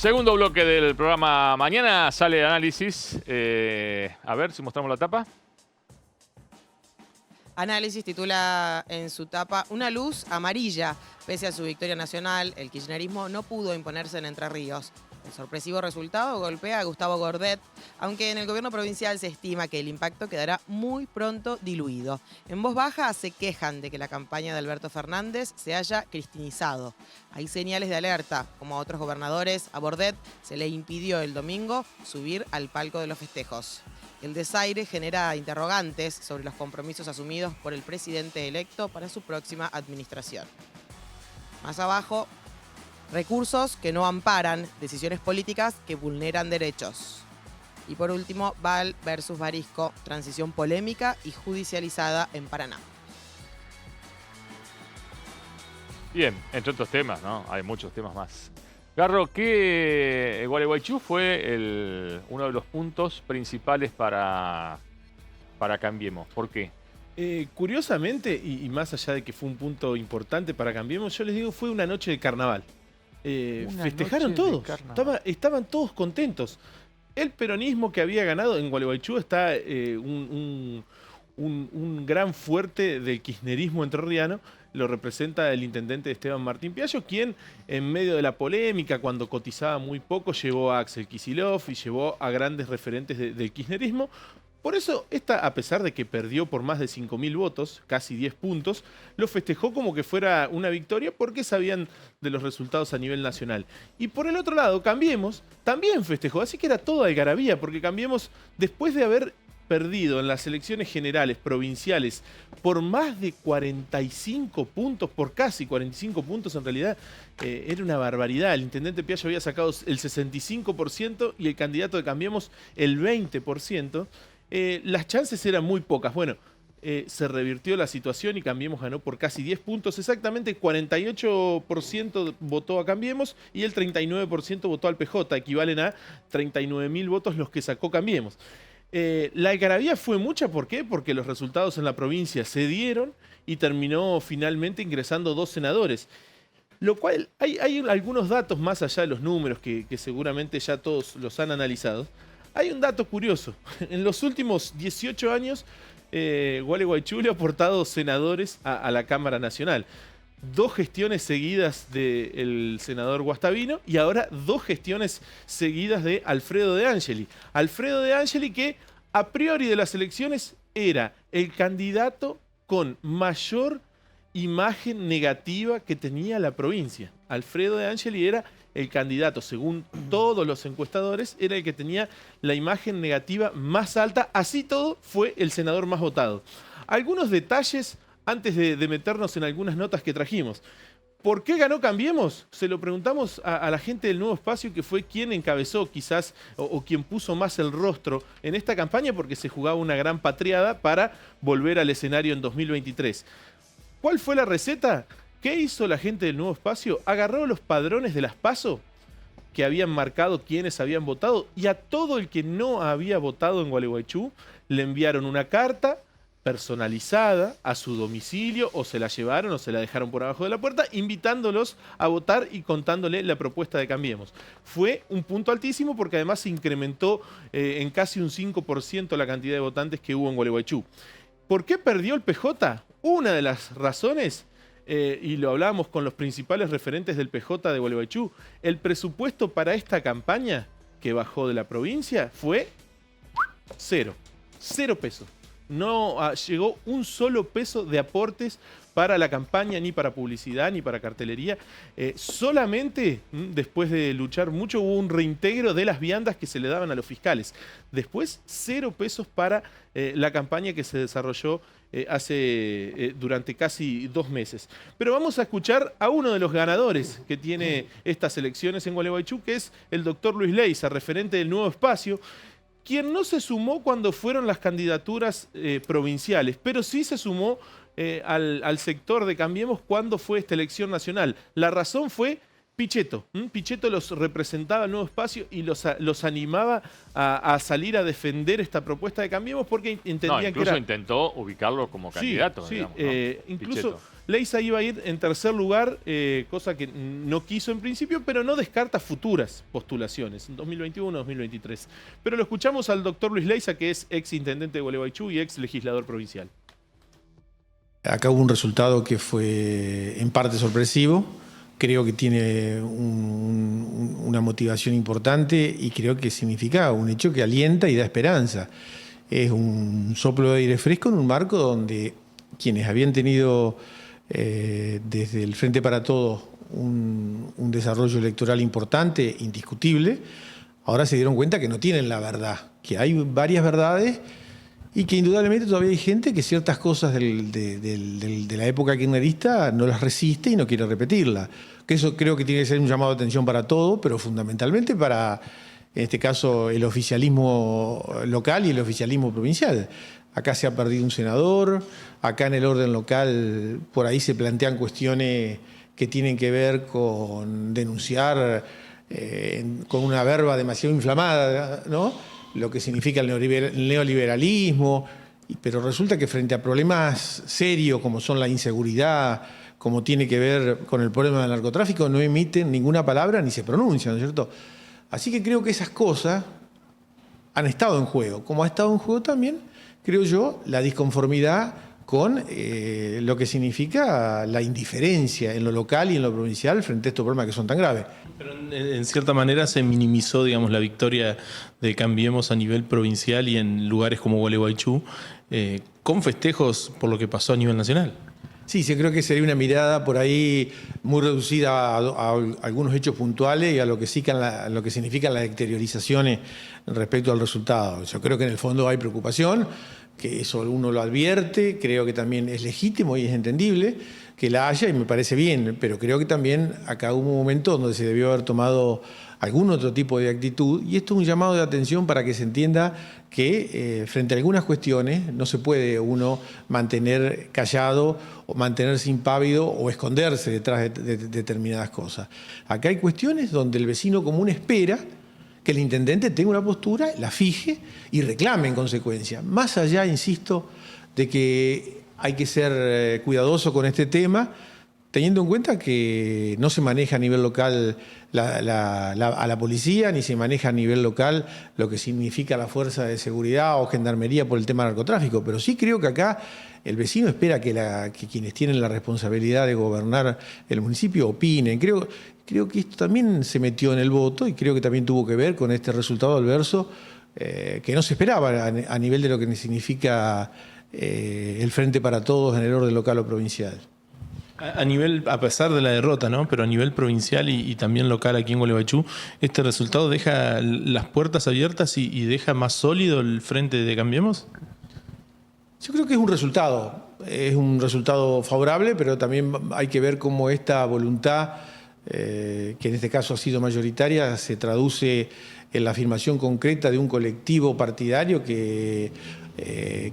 Segundo bloque del programa. Mañana sale el análisis. A ver si mostramos la tapa. Análisis titula en su tapa Una luz amarilla. Pese a su victoria nacional, el kirchnerismo no pudo imponerse en Entre Ríos. El sorpresivo resultado golpea a Gustavo Gordet, aunque en el gobierno provincial se estima que el impacto quedará muy pronto diluido. En voz baja se quejan de que la campaña de Alberto Fernández se haya cristinizado. Hay señales de alerta, como a otros gobernadores, a Gordet se le impidió el domingo subir al palco de los festejos. El desaire genera interrogantes sobre los compromisos asumidos por el presidente electo para su próxima administración. Más abajo, recursos que no amparan, decisiones políticas que vulneran derechos. Y por último, Val versus Barisco, transición polémica y judicializada en Paraná. Bien, entre otros temas, ¿no? Hay muchos temas más. Garro, ¿qué Gualeguaychú fue uno de los puntos principales para Cambiemos? ¿Por qué? Curiosamente, y más allá de que fue un punto importante para Cambiemos, yo les digo, fue una noche de carnaval. Festejaron todos, estaban todos contentos. El peronismo que había ganado en Gualeguaychú está un gran fuerte del kirchnerismo entrerriano. Lo representa el intendente Esteban Martín Piallo, quien en medio de la polémica, cuando cotizaba muy poco, llevó a Axel Kicillof y llevó a grandes referentes del kirchnerismo. Por eso, a pesar de que perdió por más de 5.000 votos, casi 10 puntos, lo festejó como que fuera una victoria porque sabían de los resultados a nivel nacional. Y por el otro lado, Cambiemos también festejó, así que era toda algarabía, porque Cambiemos, después de haber perdido en las elecciones generales provinciales por más de 45 puntos, por casi 45 puntos en realidad, era una barbaridad. El intendente Piallo había sacado el 65% y el candidato de Cambiemos el 20%. Las chances eran muy pocas. Bueno, se revirtió la situación y Cambiemos ganó por casi 10 puntos. Exactamente 48% votó a Cambiemos y el 39% votó al PJ. Equivalen a 39.000 votos los que sacó Cambiemos. La algarabía fue mucha, ¿por qué? Porque los resultados en la provincia se dieron y terminó finalmente ingresando 2 senadores. Lo cual, hay algunos datos más allá de los números que seguramente ya todos los han analizado. Hay un dato curioso. En los últimos 18 años, Gualeguaychú le ha aportado senadores a la Cámara Nacional. 2 gestiones seguidas del senador Guastavino y ahora 2 gestiones seguidas de Alfredo De Angeli. Alfredo De Angeli, que a priori de las elecciones era el candidato con mayor imagen negativa que tenía la provincia. Alfredo De Angeli era el candidato, según todos los encuestadores, era el que tenía la imagen negativa más alta. Así todo, fue el senador más votado. Algunos detalles antes de meternos en algunas notas que trajimos. ¿Por qué ganó Cambiemos? Se lo preguntamos a la gente del Nuevo Espacio, que fue quien encabezó quizás o quien puso más el rostro en esta campaña, porque se jugaba una gran patriada para volver al escenario en 2023. ¿Cuál fue la receta? ¿Qué hizo la gente del Nuevo Espacio? Agarró los padrones de las PASO que habían marcado quienes habían votado y a todo el que no había votado en Gualeguaychú le enviaron una carta personalizada a su domicilio, o se la llevaron o se la dejaron por abajo de la puerta, invitándolos a votar y contándole la propuesta de Cambiemos. Fue un punto altísimo porque además se incrementó en casi un 5% la cantidad de votantes que hubo en Gualeguaychú. ¿Por qué perdió el PJ? Una de las razones, y lo hablábamos con los principales referentes del PJ de Gualeguaychú, el presupuesto para esta campaña que bajó de la provincia fue 0 pesos. No llegó un solo peso de aportes para la campaña, ni para publicidad, ni para cartelería. Solamente después de luchar mucho hubo un reintegro de las viandas que se le daban a los fiscales. Después, 0 pesos para la campaña que se desarrolló durante casi 2 meses. Pero vamos a escuchar a uno de los ganadores que tiene estas elecciones en Gualeguaychú, que es el doctor Luis Leiza, referente del Nuevo Espacio, quien no se sumó cuando fueron las candidaturas provinciales, pero sí se sumó al sector de Cambiemos cuando fue esta elección nacional. La razón fue Pichetto. Pichetto los representaba al Nuevo Espacio y los animaba a salir a defender esta propuesta de Cambiemos porque entendían que era... Incluso intentó ubicarlo como candidato. Sí, digamos, ¿no? Incluso Leiza iba a ir en tercer lugar, cosa que no quiso en principio, pero no descarta futuras postulaciones, en 2021, 2023. Pero lo escuchamos al doctor Luis Leiza, que es ex intendente de Gualeguaychú y ex legislador provincial. Acá hubo un resultado que fue en parte sorpresivo. Creo que tiene una motivación importante y creo que significa un hecho que alienta y da esperanza. Es un soplo de aire fresco en un marco donde quienes habían tenido desde el Frente para Todos un desarrollo electoral importante, indiscutible, ahora se dieron cuenta que no tienen la verdad, que hay varias verdades y que indudablemente todavía hay gente que ciertas cosas de la época kirchnerista no las resiste y no quiere repetirla. Que eso creo que tiene que ser un llamado de atención para todo, pero fundamentalmente para, en este caso, el oficialismo local y el oficialismo provincial. Acá se ha perdido un senador, acá en el orden local por ahí se plantean cuestiones que tienen que ver con denunciar con una verba demasiado inflamada, ¿no?, lo que significa el neoliberalismo, pero resulta que frente a problemas serios como son la inseguridad, como tiene que ver con el problema del narcotráfico, no emiten ninguna palabra ni se pronuncian, ¿no es cierto? Así que creo que esas cosas han estado en juego, como ha estado en juego también, creo yo, la disconformidad con lo que significa la indiferencia en lo local y en lo provincial frente a estos problemas que son tan graves. Pero en cierta manera se minimizó, digamos, la victoria de Cambiemos a nivel provincial y en lugares como Gualeguaychú, con festejos por lo que pasó a nivel nacional. Sí, yo creo que sería una mirada por ahí muy reducida a algunos hechos puntuales y a lo que significan las exteriorizaciones respecto al resultado. Yo creo que en el fondo hay preocupación, que eso uno lo advierte, creo que también es legítimo y es entendible que la haya y me parece bien, pero creo que también acá hubo un momento donde se debió haber tomado algún otro tipo de actitud y esto es un llamado de atención para que se entienda que frente a algunas cuestiones no se puede uno mantener callado o mantenerse impávido o esconderse detrás de determinadas cosas. Acá hay cuestiones donde el vecino común espera que el intendente tenga una postura, la fije y reclame en consecuencia. Más allá, insisto, de que hay que ser cuidadoso con este tema, teniendo en cuenta que no se maneja a nivel local a la policía, ni se maneja a nivel local lo que significa la fuerza de seguridad o gendarmería por el tema narcotráfico. Pero sí creo que acá el vecino espera que quienes tienen la responsabilidad de gobernar el municipio opinen. Creo que esto también se metió en el voto y creo que también tuvo que ver con este resultado adverso que no se esperaba a nivel de lo que significa el Frente para Todos en el orden local o provincial. A pesar de la derrota, ¿no?, pero a nivel provincial y también local aquí en Gualeguaychú, ¿este resultado deja las puertas abiertas y deja más sólido el Frente de Cambiemos? Yo creo que es un resultado favorable, pero también hay que ver cómo esta voluntad, que en este caso ha sido mayoritaria, se traduce en la afirmación concreta de un colectivo partidario que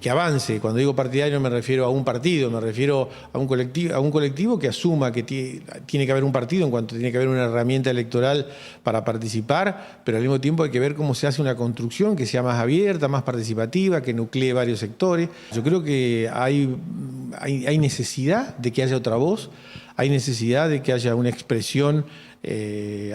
avance. Cuando digo partidario no me refiero a un partido, me refiero a un colectivo que asuma que tiene que haber un partido en cuanto tiene que haber una herramienta electoral para participar, pero al mismo tiempo hay que ver cómo se hace una construcción que sea más abierta, más participativa, que nuclee varios sectores. Yo creo que hay necesidad de que haya otra voz, hay necesidad de que haya una expresión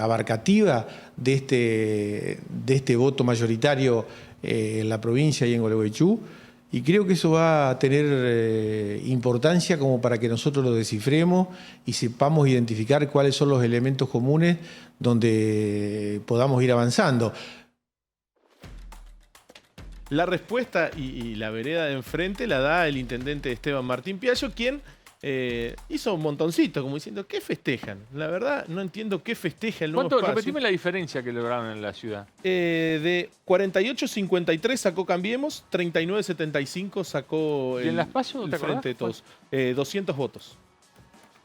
abarcativa de este voto mayoritario en la provincia y en Gualeguaychú, y creo que eso va a tener importancia como para que nosotros lo descifremos y sepamos identificar cuáles son los elementos comunes donde podamos ir avanzando. La respuesta y la vereda de enfrente la da el intendente Esteban Martín Piaggio, quien hizo un montoncito, como diciendo, ¿qué festejan? La verdad, no entiendo qué festeja el nuevo espacio. Repetime la diferencia que lograron en la ciudad. De 48-53 sacó Cambiemos, 39-75 sacó ¿Y en la espacio, el Frente de Todos. 200 votos.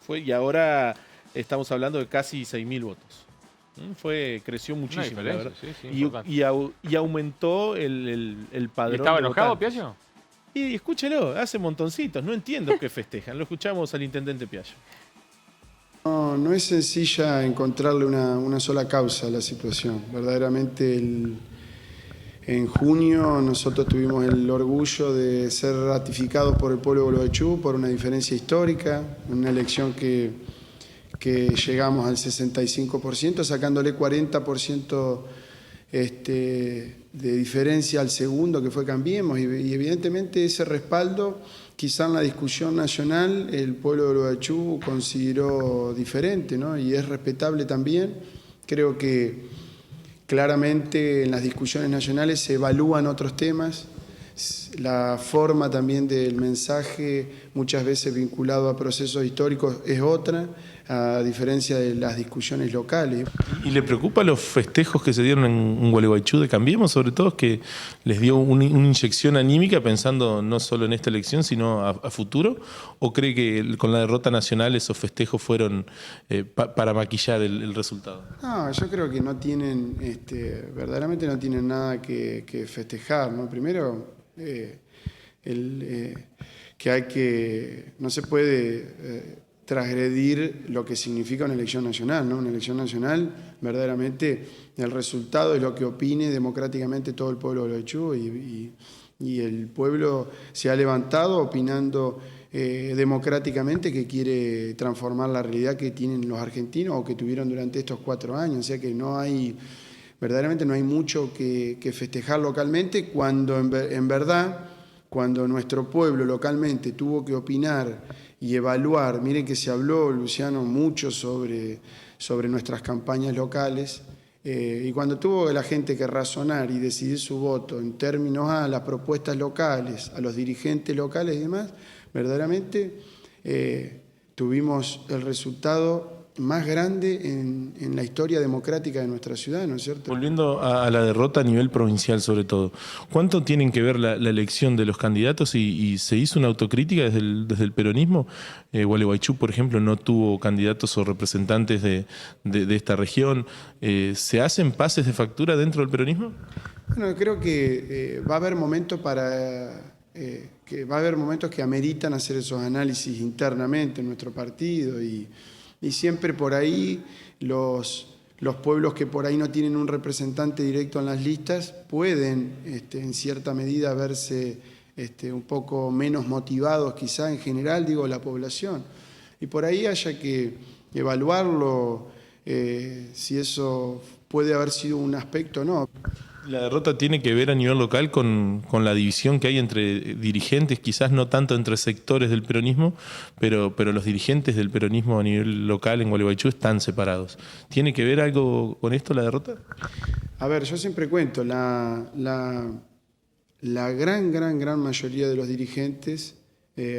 Y ahora estamos hablando de casi 6.000 votos. Creció muchísimo, la verdad. Sí, y aumentó el padrón. ¿Y estaba enojado Piaggio? Y escúchelo, hace montoncitos, no entiendo qué festejan. Lo escuchamos al intendente Piaggio. No es sencilla encontrarle una sola causa a la situación. Verdaderamente En junio nosotros tuvimos el orgullo de ser ratificados por el pueblo de Gualeguaychú por una diferencia histórica, una elección que llegamos al 65%, sacándole 40% de diferencia al segundo, que fue Cambiemos, y evidentemente ese respaldo, quizá en la discusión nacional, el pueblo de Gualeguaychú consideró diferente, ¿no? Y es respetable también. Creo que claramente en las discusiones nacionales se evalúan otros temas, la forma también del mensaje, muchas veces vinculado a procesos históricos, es otra, a diferencia de las discusiones locales. ¿Y le preocupa los festejos que se dieron en Gualeguaychú de Cambiemos, sobre todo, que les dio una inyección anímica pensando no solo en esta elección, sino a futuro? ¿O cree que con la derrota nacional esos festejos fueron para maquillar el resultado? No, yo creo que no tienen, verdaderamente no tienen nada que festejar, ¿no? Primero, no se puede transgredir lo que significa una elección nacional, ¿no? Una elección nacional, verdaderamente, el resultado es lo que opine democráticamente todo el pueblo de Gualeguaychú y el pueblo se ha levantado opinando democráticamente que quiere transformar la realidad que tienen los argentinos o que tuvieron durante estos 4 años. O sea que verdaderamente no hay mucho que festejar localmente cuando en verdad, cuando nuestro pueblo localmente tuvo que opinar y evaluar. Miren que se habló, Luciano, mucho sobre nuestras campañas locales, y cuando tuvo la gente que razonar y decidir su voto en términos a las propuestas locales, a los dirigentes locales y demás, verdaderamente tuvimos el resultado más grande en la historia democrática de nuestra ciudad, ¿no es cierto? Volviendo a la derrota a nivel provincial, sobre todo, ¿cuánto tienen que ver la elección de los candidatos y se hizo una autocrítica desde el peronismo? Gualeguaychú, por ejemplo, no tuvo candidatos o representantes de esta región. ¿Se hacen pases de factura dentro del peronismo? Bueno, creo que va a haber momentos que ameritan hacer esos análisis internamente en nuestro partido y siempre por ahí los pueblos que por ahí no tienen un representante directo en las listas pueden en cierta medida verse un poco menos motivados quizá en general, digo, la población. Y por ahí haya que evaluarlo, si eso puede haber sido un aspecto o no. La derrota tiene que ver a nivel local con la división que hay entre dirigentes, quizás no tanto entre sectores del peronismo, pero los dirigentes del peronismo a nivel local en Gualeguaychú están separados. ¿Tiene que ver algo con esto la derrota? A ver, yo siempre cuento, la gran mayoría de los dirigentes,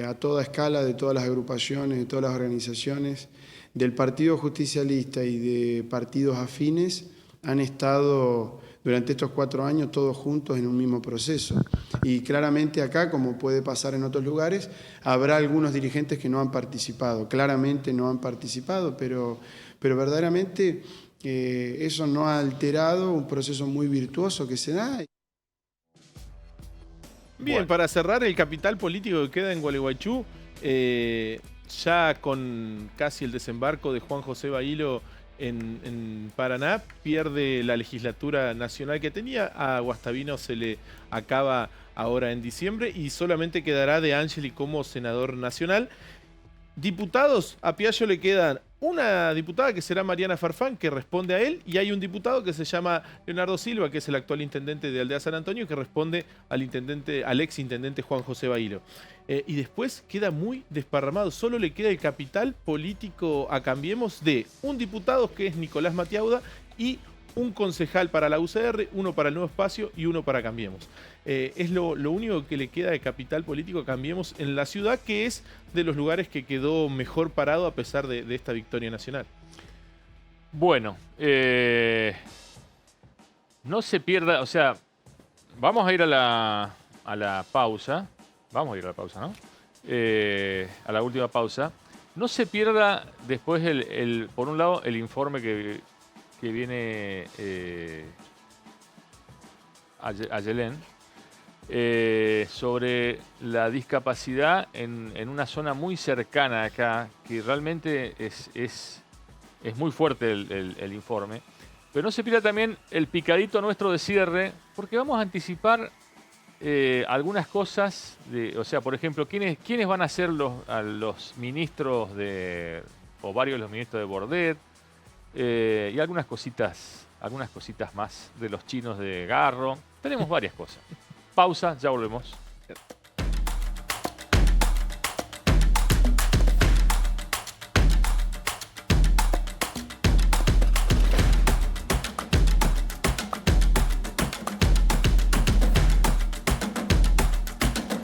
a toda escala, de todas las agrupaciones, de todas las organizaciones, del Partido Justicialista y de partidos afines, han estado durante estos 4 años todos juntos en un mismo proceso. Y claramente acá, como puede pasar en otros lugares, habrá algunos dirigentes que no han participado. Claramente no han participado, pero verdaderamente eso no ha alterado un proceso muy virtuoso que se da. Bien, Bueno. para cerrar, el capital político que queda en Gualeguaychú, ya con casi el desembarco de Juan José Bailo en Paraná, pierde la legislatura nacional que tenía. A Guastavino se le acaba ahora en diciembre y solamente quedará De Angeli como senador nacional. Diputados, a Piaggio le quedan una diputada que será Mariana Farfán, que responde a él, y hay un diputado que se llama Leonardo Silva, que es el actual intendente de Aldea San Antonio, que responde al ex intendente Juan José Bailo. Y después queda muy desparramado, solo le queda el capital político a Cambiemos de un diputado que es Nicolás Matiauda y un concejal para la UCR, uno para el Nuevo Espacio y uno para Cambiemos. Es lo único que le queda de capital político a Cambiemos en la ciudad, que es de los lugares que quedó mejor parado a pesar de esta victoria nacional. Bueno, no se pierda, o sea, vamos a ir a la pausa. Vamos a ir a la pausa, ¿no? A la última pausa. No se pierda después, por un lado, el informe que viene a Yelén sobre la discapacidad en una zona muy cercana acá, que realmente es muy fuerte el informe. Pero no se pierda también el picadito nuestro de cierre, porque vamos a anticipar algunas cosas. O sea, por ejemplo, ¿quiénes van a ser los ministros o varios de los ministros de Bordet? Y algunas cositas más de los chinos de Garro. Tenemos varias cosas. Pausa, ya volvemos.